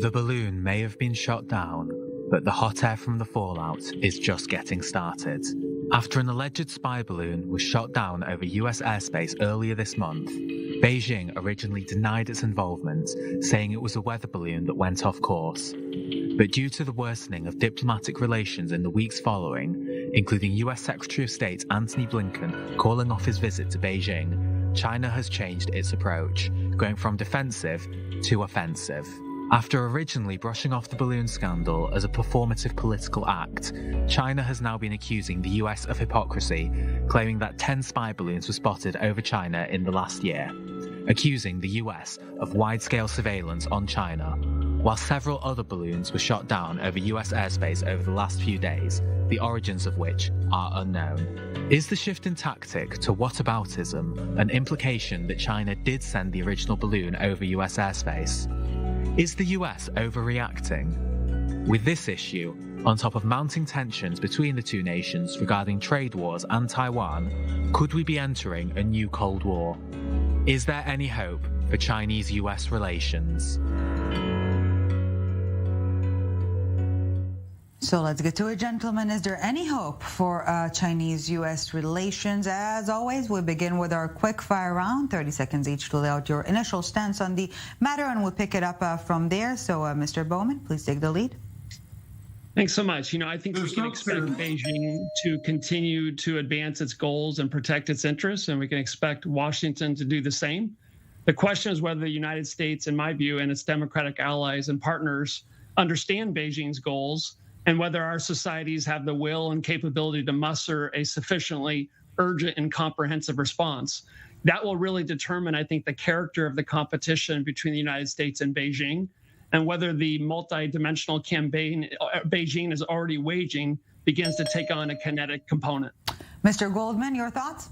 The balloon may have been shot down, but the hot air from the fallout is just getting started. After an alleged spy balloon was shot down over US airspace earlier this month, Beijing originally denied its involvement, saying it was a weather balloon that went off course. But due to the worsening of diplomatic relations in the weeks following, including US Secretary of State Antony Blinken calling off his visit to Beijing, China has changed its approach, going from defensive to offensive. After originally brushing off the balloon scandal as a performative political act, China has now been accusing the US of hypocrisy, claiming that 10 spy balloons were spotted over China in the last year, accusing the US of wide-scale surveillance on China, while several other balloons were shot down over US airspace over the last few days, the origins of which are unknown. Is the shift in tactic to whataboutism an implication that China did send the original balloon over US airspace? Is the US overreacting? With this issue, on top of mounting tensions between the two nations regarding trade wars and Taiwan, could we be entering a new Cold War? Is there any hope for Chinese-US relations? So let's get to it, gentlemen. Is there any hope for Chinese-U.S. relations? As always, we begin with our quick fire round, 30 seconds each to lay out your initial stance on the matter, and we'll pick it up from there. So, Mr. Bowman, please take the lead. Thanks so much. I think we can expect Beijing to continue to advance its goals and protect its interests, and we can expect Washington to do the same. The question is whether the United States, in my view, and its democratic allies and partners understand Beijing's goals, and whether our societies have the will and capability to muster a sufficiently urgent and comprehensive response. That will really determine, I think, the character of the competition between the United States and Beijing, and whether the multi-dimensional campaign Beijing is already waging begins to take on a kinetic component. Mr. Goldman, your thoughts?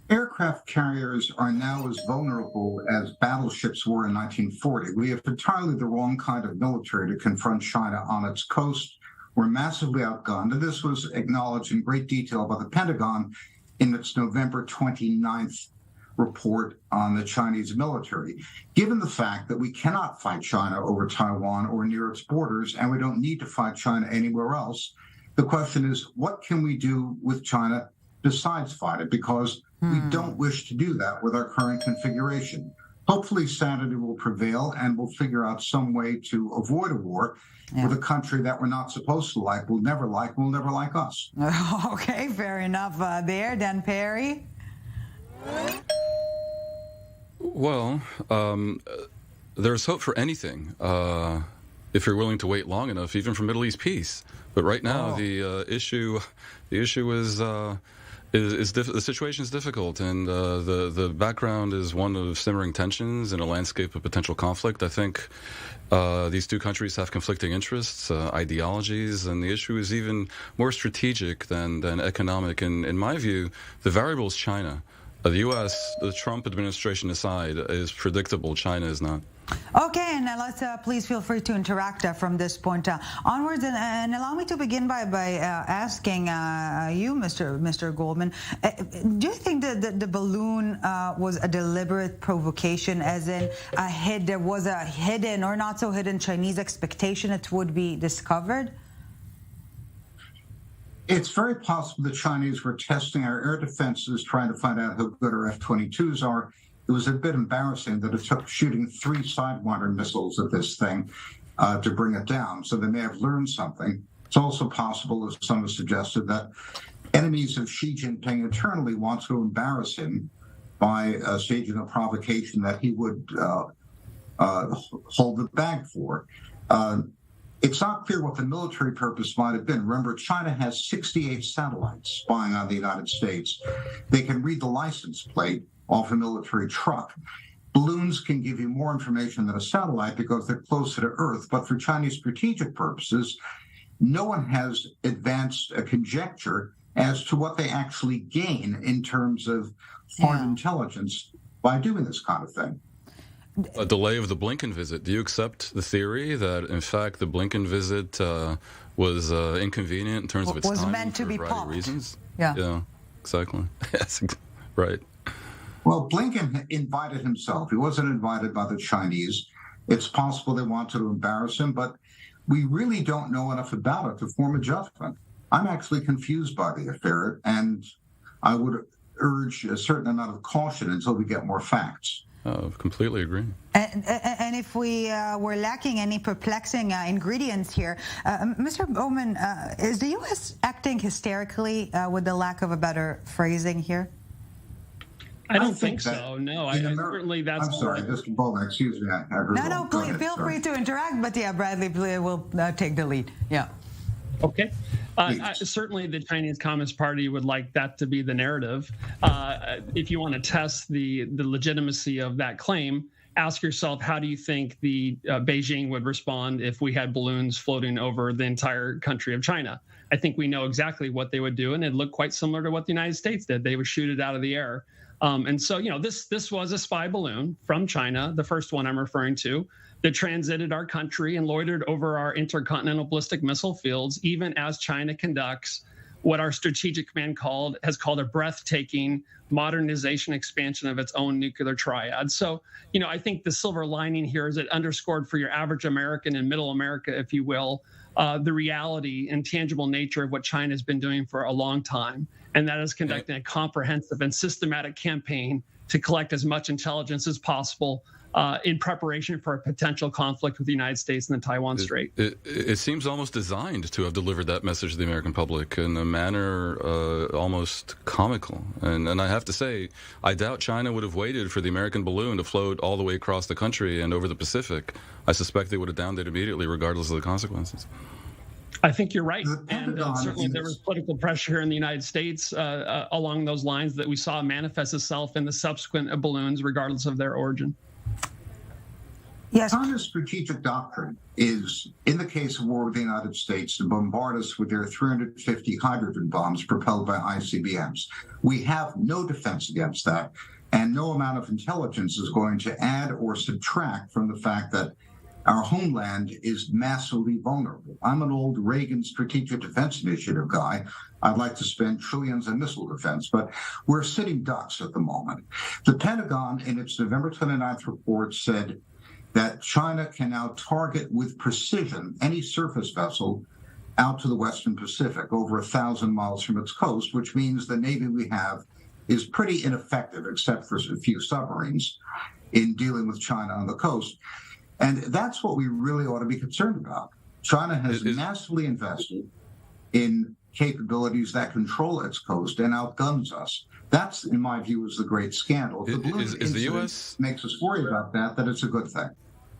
Aircraft carriers are now as vulnerable as battleships were in 1940. We have entirely the wrong kind of military to confront China on its coast. We're massively outgunned, and this was acknowledged in great detail by the Pentagon in its November 29th report on the Chinese military. Given the fact that we cannot fight China over Taiwan or near its borders, and we don't need to fight China anywhere else, the question is, what can we do with China besides fight it? Because we don't wish to do that with our current configuration. Hopefully sanity will prevail and we'll figure out some way to avoid a war with a country that we're not supposed to like, will never like us. Okay, fair enough there. Dan Perry? Well, there's hope for anything if you're willing to wait long enough, even for Middle East peace. But right now, the issue is the situation is difficult, and the background is one of simmering tensions in a landscape of potential conflict. I think these two countries have conflicting interests, ideologies, and the issue is even more strategic than economic. And in my view, the variable is China. The U.S., the Trump administration aside, is predictable. China is not. Okay, and let's please feel free to interact from this point onwards, and allow me to begin by asking you, Mr. Goldman, do you think that the balloon was a deliberate provocation, as in there was a hidden or not so hidden Chinese expectation it would be discovered? It's very possible the Chinese were testing our air defenses, trying to find out how good our F-22s are. It was a bit embarrassing that it took shooting 3 Sidewinder missiles at this thing to bring it down. So they may have learned something. It's also possible, as some have suggested, that enemies of Xi Jinping internally want to embarrass him by staging a provocation that he would hold the bag for. It's not clear what the military purpose might have been. Remember, China has 68 satellites spying on the United States. They can read the license plate off a military truck. Balloons can give you more information than a satellite because they're closer to Earth, but for Chinese strategic purposes, no one has advanced a conjecture as to what they actually gain in terms of foreign intelligence by doing this kind of thing. A delay of the Blinken visit. Do you accept the theory that, in fact, the Blinken visit was inconvenient in terms of its timing? Was meant to be popped. Reasons? Yeah, exactly. Yes, right. Well, Blinken invited himself. He wasn't invited by the Chinese. It's possible they wanted to embarrass him, but we really don't know enough about it to form a judgment. I'm actually confused by the affair, and I would urge a certain amount of caution until we get more facts. Completely agree. And if we were lacking any perplexing ingredients here, Mr. Bowman, is the U.S. acting hysterically, with the lack of a better phrasing here? I don't think so. No, certainly that's. I'm sorry, Mr. Bowman. Excuse me. I heard No, please feel free to interact. But yeah, Bradley will take the lead. Yeah. Okay. Certainly, the Chinese Communist Party would like that to be the narrative. If you want to test the legitimacy of that claim, ask yourself, how do you think the Beijing would respond if we had balloons floating over the entire country of China? I think we know exactly what they would do, and it'd look quite similar to what the United States did. They would shoot it out of the air. And so, this was a spy balloon from China, the first one I'm referring to, that transited our country and loitered over our intercontinental ballistic missile fields, even as China conducts what our Strategic Command has called a breathtaking modernization expansion of its own nuclear triad. So, I think the silver lining here is it underscored for your average American and middle America, if you will, the reality and tangible nature of what China has been doing for a long time. And that is conducting a comprehensive and systematic campaign to collect as much intelligence as possible in preparation for a potential conflict with the United States and the Taiwan Strait. It seems almost designed to have delivered that message to the American public in a manner almost comical. And I have to say, I doubt China would have waited for the American balloon to float all the way across the country and over the Pacific. I suspect they would have downed it immediately, regardless of the consequences. I think you're right. And certainly there was political pressure here in the United States along those lines that we saw manifest itself in the subsequent balloons, regardless of their origin. Yes. China's strategic doctrine is, in the case of war with the United States, to bombard us with their 350 hydrogen bombs propelled by ICBMs. We have no defense against that, and no amount of intelligence is going to add or subtract from the fact that our homeland is massively vulnerable. I'm an old Reagan Strategic Defense Initiative guy. I'd like to spend trillions in missile defense, but we're sitting ducks at the moment. The Pentagon, in its November 29th report, said that China can now target with precision any surface vessel out to the Western Pacific, over 1,000 miles from its coast, which means the Navy we have is pretty ineffective, except for a few submarines, in dealing with China on the coast. And that's what we really ought to be concerned about. China has massively invested in capabilities that control its coast and outguns us. That's, in my view, is the great scandal. If the balloon incident makes us worry about that it's a good thing.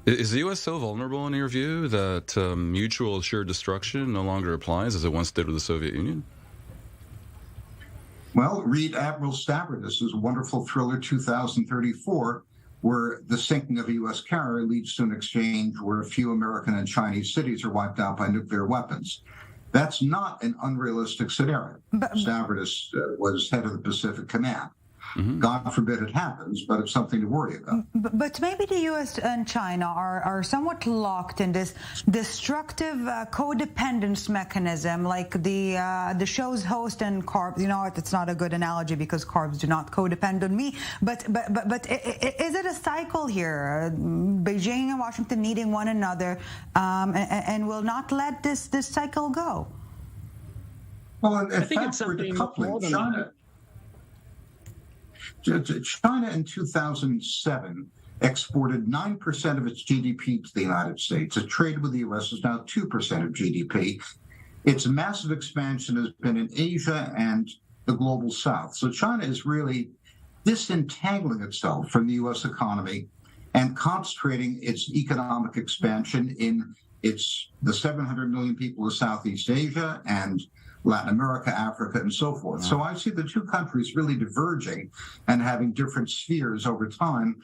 Is the U.S. so vulnerable, in your view, that mutual assured destruction no longer applies as it once did with the Soviet Union? Well, read Admiral Stavridis' wonderful thriller 2034, where the sinking of a U.S. carrier leads to an exchange where a few American and Chinese cities are wiped out by nuclear weapons. That's not an unrealistic scenario. Stavridis was head of the Pacific Command. Mm-hmm. God forbid it happens, but it's something to worry about. But maybe the U.S. and China are somewhat locked in this destructive codependence mechanism, like the show's host and carbs. You know, it's not a good analogy because carbs do not codepend on me. But is it a cycle here? Beijing and Washington needing one another, and will not let this cycle go. Well, in I think fact, it's something more than China. China in 2007 exported 9% of its GDP to the United States. Its trade with the U.S. is now 2% of GDP. Its massive expansion has been in Asia and the global south. So China is really disentangling itself from the U.S. economy and concentrating its economic expansion in the 700 million people of Southeast Asia and Latin America, Africa, and so forth. So I see the two countries really diverging and having different spheres over time.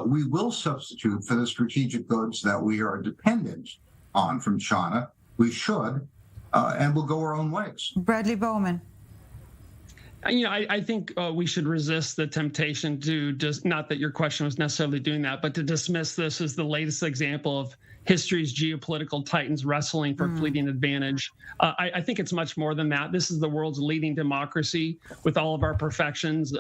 We will substitute for the strategic goods that we are dependent on from China. We should, and we'll go our own ways. Bradley Bowman. I think we should resist the temptation to just, not that your question was necessarily doing that, but to dismiss this as the latest example of history's geopolitical titans wrestling for fleeting advantage. I think it's much more than that. This is the world's leading democracy with all of our perfections,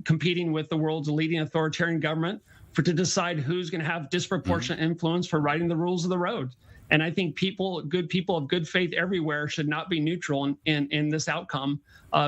competing with the world's leading authoritarian government to decide who's going to have disproportionate influence for writing the rules of the road. And I think good people of good faith everywhere should not be neutral in this outcome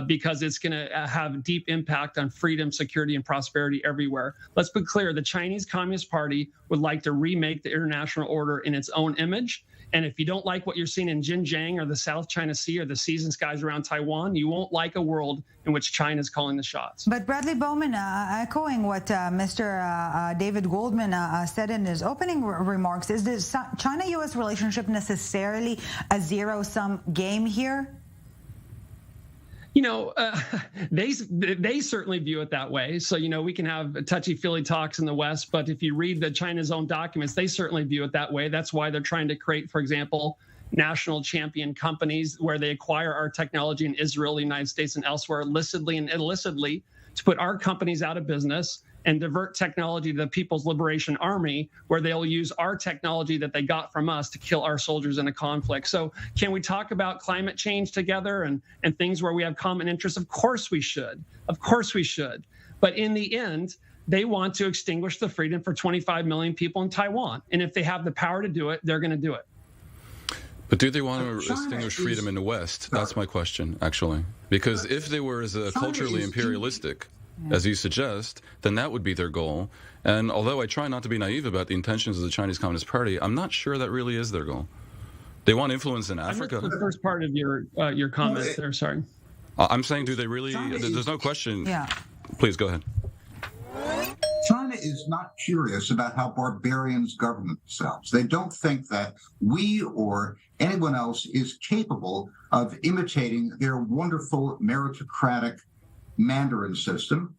because it's going to have deep impact on freedom, security, and prosperity everywhere. Let's be clear. The Chinese Communist Party would like to remake the international order in its own image. And if you don't like what you're seeing in Xinjiang or the South China Sea or the seas and skies around Taiwan, you won't like a world in which China is calling the shots. But Bradley Bowman, echoing what Mr. David Goldman said in his opening remarks, is this China-U.S. relationship necessarily a zero-sum game here? You know, they certainly view it that way. So, you know, we can have touchy-feely talks in the West, but if you read China's own documents, they certainly view it that way. That's why they're trying to create, for example, national champion companies where they acquire our technology in Israel, the United States, and elsewhere, illicitly and illicitly, to put our companies out of business and divert technology to the People's Liberation Army, where they'll use our technology that they got from us to kill our soldiers in a conflict. So can we talk about climate change together and things where we have common interests? Of course we should. Of course we should. But in the end, they want to extinguish the freedom for 25 million people in Taiwan. And if they have the power to do it, they're going to do it. But do they want to extinguish freedom in the West? That's my question, actually. Because if they were as culturally imperialistic, as you suggest, then that would be their goal. And although I try not to be naive about the intentions of the Chinese Communist Party, I'm not sure that really is their goal. They want influence in Africa. The first part of your comment there, sorry. I'm saying, do they really? There's no question. Yeah. Please go ahead. China is not curious about how barbarians govern themselves. They don't think that we or anyone else is capable of imitating their wonderful meritocratic Mandarin system.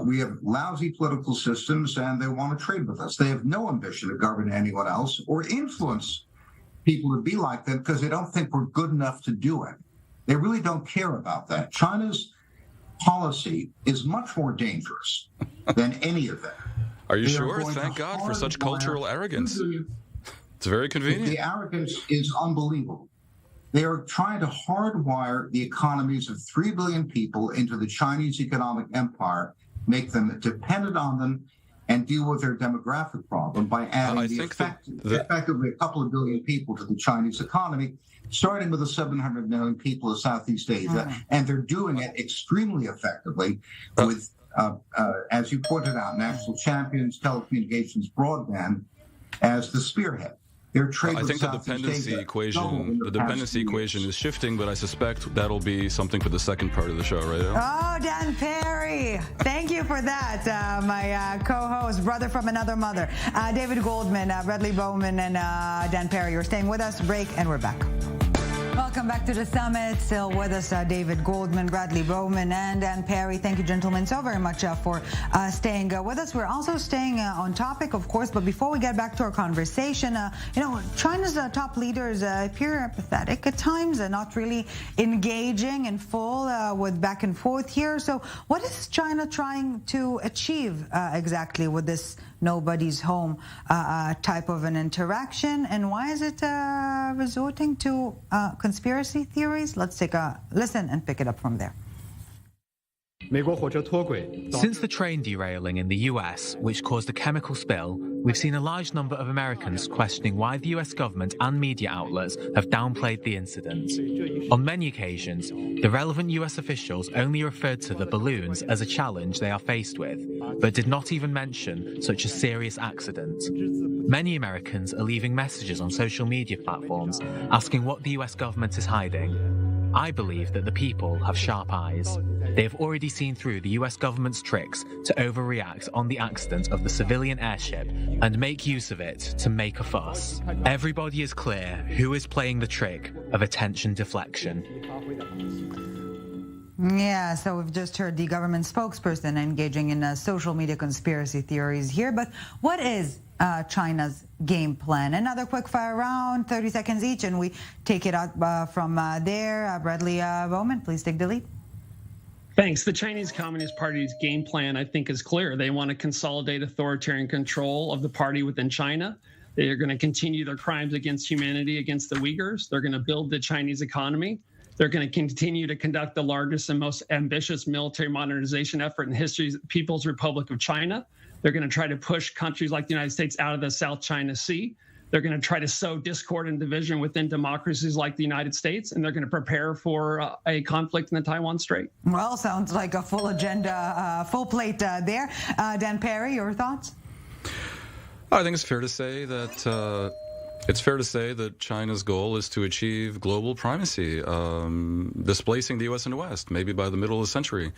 We have lousy political systems, and they want to trade with us. They have no ambition to govern anyone else or influence people to be like them because they don't think we're good enough to do it. They really don't care about that. China's policy is much more dangerous than any of that. Are you sure? Thank God for such cultural arrogance. It's very convenient. The arrogance is unbelievable. They are trying to hardwire the economies of 3 billion people into the Chinese economic empire, make them dependent on them, and deal with their demographic problem by adding effectively a couple of billion people to the Chinese economy, starting with the 700 million people of Southeast Asia. And they're doing it extremely effectively with, as you pointed out, national champions, telecommunications, broadband as the spearhead. I think the dependency equation is shifting, but I suspect that'll be something for the second part of the show, right? Oh, Dan Perry. Thank you for that. My co-host, brother from another mother, David Goldman, Bradley Bowman, and Dan Perry. You're staying with us. Break, and we're back. Welcome back to the summit. Still with us, David Goldman, Bradley Bowman, and Dan Perry. Thank you, gentlemen, so very much for staying with us. We're also staying on topic, of course, but before we get back to our conversation, China's top leaders appear apathetic at times, not really engaging in full with back and forth here. So what is China trying to achieve exactly with this nobody's home type of an interaction, and why is it resorting to conspiracy theories? Let's take a listen and pick it up from there. Since the train derailing in the US, which caused a chemical spill, we've seen a large number of Americans questioning why the US government and media outlets have downplayed the incident. On many occasions, the relevant US officials only referred to the balloons as a challenge they are faced with, but did not even mention such a serious accident. Many Americans are leaving messages on social media platforms asking what the US government is hiding. I believe that the people have sharp eyes. They have already seen through the US government's tricks to overreact on the accident of the civilian airship and make use of it to make a fuss. Everybody is clear who is playing the trick of attention deflection. Yeah, so we've just heard the government spokesperson engaging in social media conspiracy theories here. But what is China's game plan? Another quick fire round, 30 seconds each, and we take it out from there. Bradley Bowman, please take the lead. Thanks. The Chinese Communist Party's game plan, I think, is clear. They want to consolidate authoritarian control of the party within China. They are going to continue their crimes against humanity against the Uyghurs. They're going to build the Chinese economy. They're going to continue to conduct the largest and most ambitious military modernization effort in history's People's Republic of China. They're going to try to push countries like the United States out of the South China Sea. They're going to try to sow discord and division within democracies like the United States, and they're going to prepare for a conflict in the Taiwan Strait. Well, sounds like a full agenda, full plate there. Dan Perry, your thoughts? I think it's fair to say that China's goal is to achieve global primacy, displacing the U.S. and the West, maybe by the middle of the century.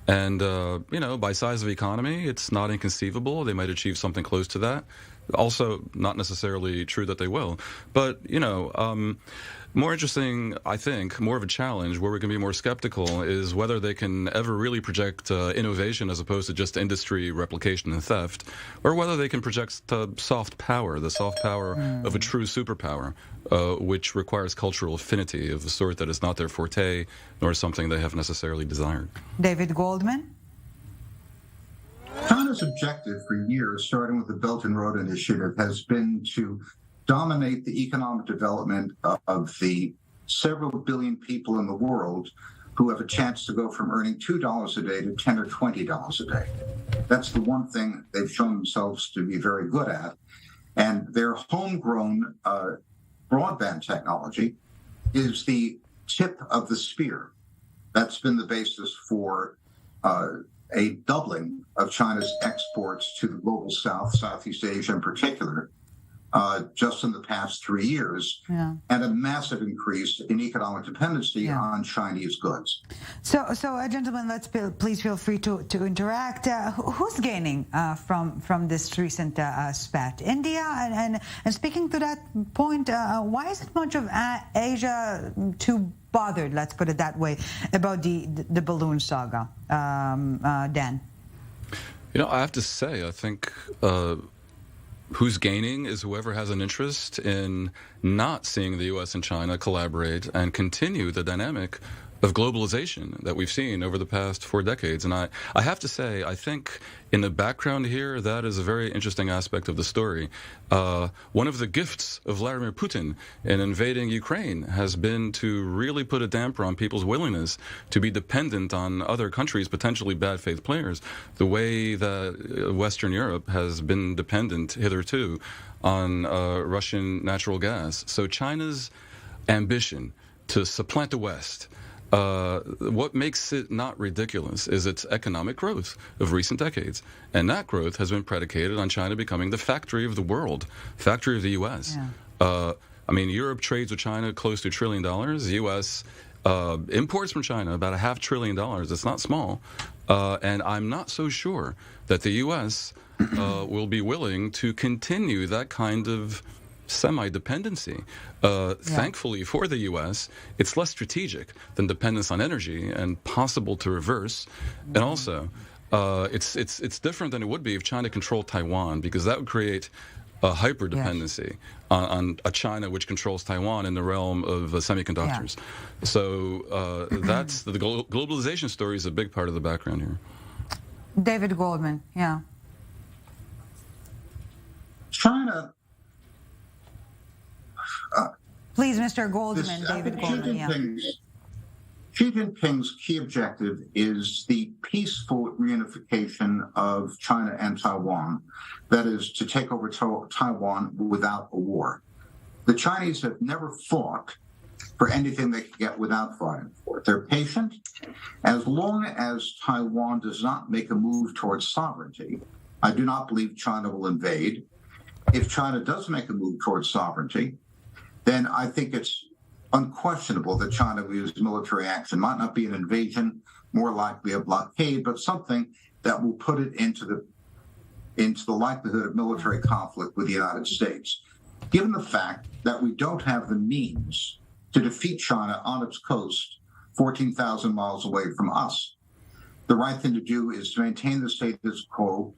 And, by size of economy, it's not inconceivable. They might achieve something close to that. Also, not necessarily true that they will. But, more interesting, I think, more of a challenge where we can be more skeptical is whether they can ever really project innovation as opposed to just industry replication and theft, or whether they can project soft power, the soft power of a true superpower, which requires cultural affinity of the sort that is not their forte, nor something they have necessarily desired. David Goldman? China's objective for years, starting with the Belt and Road Initiative, has been to dominate the economic development of the several billion people in the world who have a chance to go from earning $2 a day to $10 or $20 a day. That's the one thing they've shown themselves to be very good at. And their homegrown broadband technology is the tip of the spear. That's been the basis for a doubling of China's exports to the global South, Southeast Asia in particular, just in the past 3 years, and a massive increase in economic dependency on Chinese goods. So gentlemen, please feel free to interact. Who's gaining from this recent spat? India, and speaking to that point, why isn't much of Asia too bothered, let's put it that way, about the balloon saga? Dan? I have to say, I think who's gaining is whoever has an interest in not seeing the U.S. and China collaborate and continue the dynamic of globalization that we've seen over the past 4 decades. And I have to say, I think in the background here, that is a very interesting aspect of the story. One of the gifts of Vladimir Putin in invading Ukraine has been to really put a damper on people's willingness to be dependent on other countries, potentially bad faith players, the way that Western Europe has been dependent hitherto on Russian natural gas. So China's ambition to supplant the West, what makes it not ridiculous is its economic growth of recent decades. And that growth has been predicated on China becoming the factory of the world, factory of the U.S. Europe trades with China close to $1 trillion. The U.S. Imports from China about $500 billion. It's not small. And I'm not so sure that the U.S. Will be willing to continue that kind of semi-dependency. Thankfully for the U.S., it's less strategic than dependence on energy and possible to reverse. And also, it's different than it would be if China controlled Taiwan, because that would create a hyper-dependency on a China which controls Taiwan in the realm of semiconductors. So that's the globalization story is a big part of the background here. David Goldman, China. Please, Mr. Goldman, David Goldman. Xi Jinping's key objective is the peaceful reunification of China and Taiwan, that is, to take over Taiwan without a war. The Chinese have never fought for anything they can get without fighting for it. They're patient. As long as Taiwan does not make a move towards sovereignty, I do not believe China will invade. If China does make a move towards sovereignty, then I think it's unquestionable that China will use military action. Might not be an invasion, more likely a blockade, but something that will put it into the likelihood of military conflict with the United States. Given the fact that we don't have the means to defeat China on its coast, 14,000 miles away from us, the right thing to do is to maintain the status quo,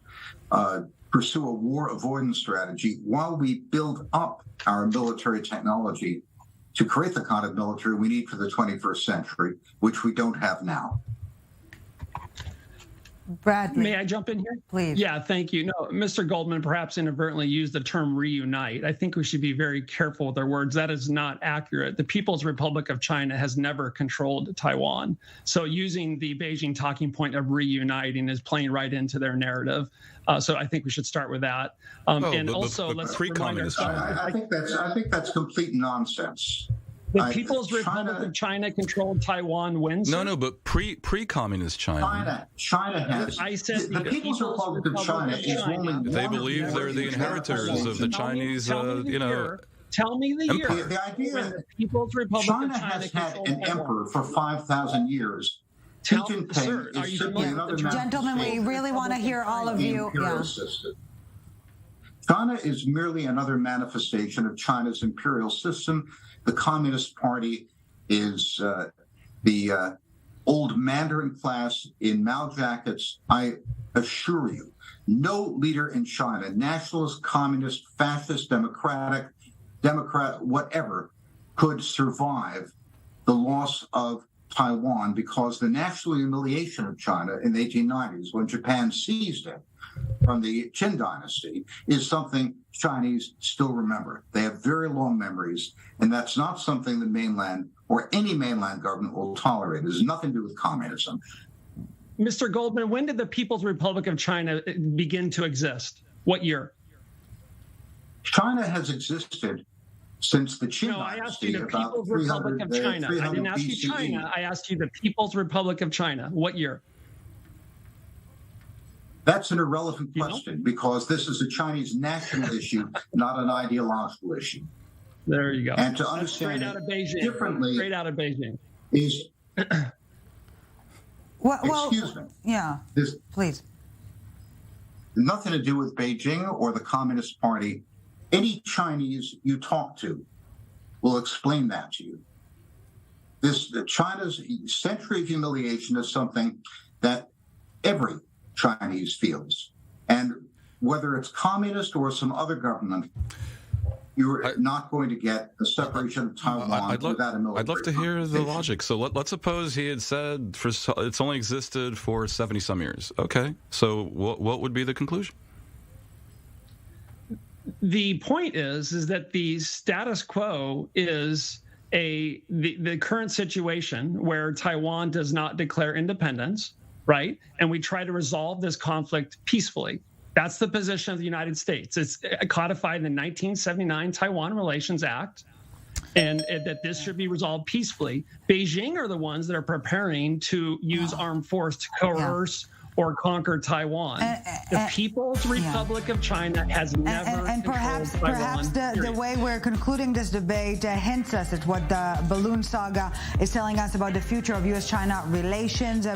pursue a war avoidance strategy while we build up our military technology to create the kind of military we need for the 21st century, which we don't have now. Bradley. May I jump in here? Please. Yeah, thank you. No, Mr. Goldman perhaps inadvertently used the term reunite. I think we should be very careful with our words. That is not accurate. The People's Republic of China has never controlled Taiwan. So using the Beijing talking point of reuniting is playing right into their narrative. So I think we should start with that. Let's remind ourselves. I think that's complete nonsense. The People's Republic of China controlled Taiwan when? No, but pre-communist China. China has. I said the People's Republic of China is only. They believe they're the inheritors of the Chinese, Tell me the year The idea when the People's Republic China of China has had controlled an Taiwan. emperor for 5,000 years. Sir, are you familiar? Gentlemen, we really want to hear all of you. Yeah. China is merely another manifestation of China's imperial system. The Communist Party is the old Mandarin class in Mao jackets. I assure you, no leader in China, nationalist, communist, fascist, democrat, whatever, could survive the loss of Taiwan, because the national humiliation of China in the 1890s, when Japan seized it from the Qin dynasty, is something Chinese still remember. They have very long memories, and that's not something the mainland or any mainland government will tolerate. It has nothing to do with communism. Mr. Goldman, when did the People's Republic of China begin to exist? What year? China has existed since the Qin No, I asked you dynasty, the about People's Republic of China. I 300 didn't ask you BCE. China. I asked you the People's Republic of China. What year? That's an irrelevant question, because this is a Chinese national issue, not an ideological issue. There you go. And to That's understand straight out of Beijing. differently Straight out of Beijing. is, Well, excuse me, yeah, there's please. nothing to do with Beijing or the Communist Party. Any Chinese you talk to will explain that to you. China's century of humiliation is something that every Chinese feels. And whether it's communist or some other government, you're not going to get a separation of Taiwan without a military. I'd love to hear the logic. So let's suppose he had said it's only existed for 70-some years. Okay, so what would be the conclusion? The point is that the status quo is the current situation where Taiwan does not declare independence, right? And we try to resolve this conflict peacefully. That's the position of the United States. It's codified in the 1979 Taiwan Relations Act, and that this should be resolved peacefully. Beijing are the ones that are preparing to use armed force to coerce or conquer Taiwan. The People's Republic of China has never and perhaps the way we're concluding this debate hints us at what the balloon saga is telling us about the future of U.S.-China relations.